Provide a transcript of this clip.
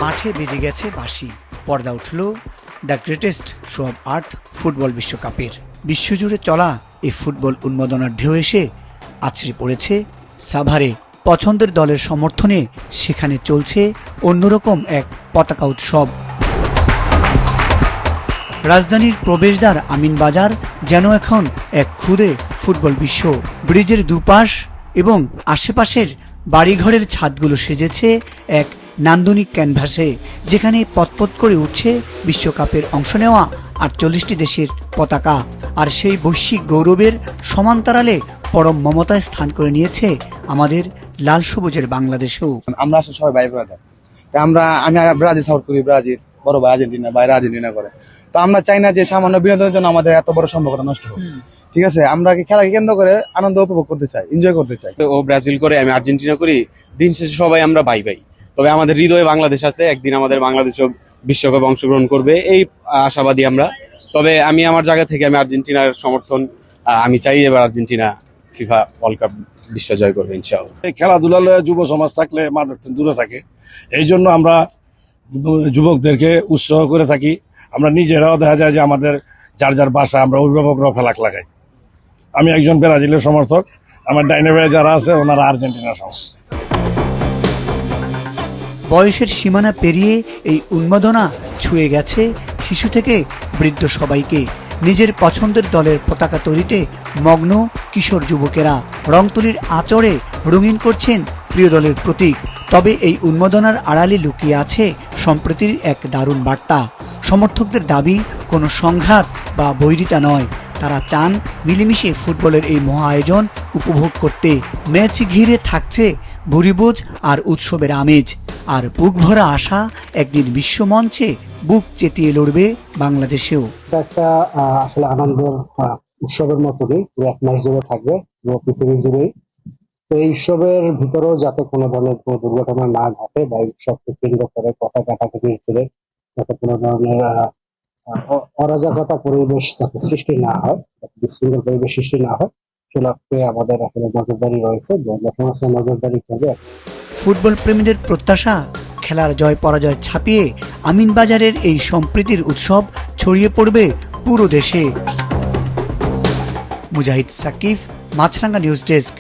মাঠে বেজে গেছে বাঁশি, পর্দা উঠল the greatest show of earth football বিশ্বকাপের। বিশ্বজুড়ে চলা এই ফুটবল উন্মাদনার ঢেউ এসে আছড়ে পড়েছে সাভারে। পছন্দের দলের সমর্থনে সেখানে চলছে অন্যরকম এক পতাকা উৎসব। রাজধানীর প্রবেশদ্বার আমিনবাজার যেন এখন এক ক্ষুদে ফুটবল বিশ্ব। ব্রিজের দুপাশ এবং আশেপাশের বাড়িঘরের ছাদগুলো সেজেছে এক নান্দনিক ক্যানভাসে, যেখানে পতপত করে উঠছে বিশ্বকাপের অংশ নেওয়া ৪৮টি দেশের পতাকা। আর সেই বৈশ্বিক গৌরবের সমান্তরালে পরম মমতায় স্থান করে নিয়েছে আমাদের লাল সবুজের বাংলাদেশেও। আমরা আসলে সবাই ভাই ব্রাদার। আমি ব্রাজিল সাপোর্ট করি, ব্রাজিল, বড় ভাই আর্জেন্টিনা, বাইরে আর্জেন্টিনা করে। তো আমরা চাই না যে সামান্য বিনোদনের জন্য আমাদের এত বড় সম্পর্কটা নষ্ট হোক। ঠিক আছে, আমরা খেলাকে কেন্দ্র করে আনন্দ উপভোগ করতে চাই, এনজয় করতে চাই। ও ব্রাজিল করে, আমি আর্জেন্টিনা করি, দিন শেষে সবাই আমরা ভাই ভাই। তবে আমাদের হৃদয়ে বাংলাদেশ আছে, একদিন আমাদের বাংলাদেশও বিশ্বকাপে অংশগ্রহণ করবে, এই আশাবাদী আমরা। তবে আমি আমার জায়গা থেকে আমি আর্জেন্টিনার সমর্থন, আমি চাই এবার আর্জেন্টিনা ফিফা ওয়ার্ল্ড কাপ বিশ্ব জয় করবে ইনশাআল্লাহ। খেলাধুলা যুব সমাজ থাকলে মাদক দূরে থাকে, এই জন্য আমরা যুবকদেরকে উৎসাহ করে থাকি। আমরা নিজেরাও দেখা যায় যে আমাদের যার যার বাসা আমরা অভিভাবকরাও ফেলাক লাগাই। আমি একজন ব্রাজিলের সমর্থক, আমার ডাইনে ভাই যারা আছে ওনারা আর্জেন্টিনার সমর্থক। বয়সের সীমানা পেরিয়ে এই উন্মাদনা ছুঁয়ে গেছে শিশু থেকে বৃদ্ধ সবাইকে। নিজের পছন্দের দলের পতাকা তৈরিতে মগ্ন কিশোর যুবকেরা রংতুলির আঁচড়ে রঙিন করছেন প্রিয় দলের প্রতীক। তবে এই উন্মাদনার আড়ালে লুকিয়ে আছে সম্প্রীতির এক দারুণ বার্তা। সমর্থকদের দাবি কোনো সংঘাত বা বৈরিতা নয়, তারা চান মিলেমিশে ফুটবলের এই মহা আয়োজন উপভোগ করতে। ম্যাচ ঘিরে থাকছে ভুরিভোজ আর উৎসবের আমেজ, আর বুক ভরা আশা একদিন বিশ্বমঞ্চে বুক চেতিয়ে লড়বে বাংলাদেশেও। একটা আসলে আনন্দের উৎসবের মতনই পুরো এক মাস জুড়ে থাকবে, পুরো পৃথিবী জুড়েই। তো এই উৎসবের ভিতরেও যাতে কোনো ধরনের কোনো দুর্ঘটনা না ঘটে বা এই উৎসবকে কেন্দ্র করে পতাকা থেকে ঘিরে যাতে কোনো ধরনের অরাজকতা পরিবেশ যাতে সৃষ্টি না হয়, বিশৃঙ্খল পরিবেশ সৃষ্টি না হয়, সেটাকে আমাদের আসলে নজরদারি রয়েছে, নজরদারি করবে। ফুটবল প্রেমীদের প্রত্যাশা, খেলার জয় পরাজয় ছাপিয়ে আমিনবাজারের এই সম্প্রীতির উৎসব ছড়িয়ে পড়বে পুরো দেশে। মুজাহিদ সাকিব, মাছরাঙ্গা নিউজ ডেস্ক।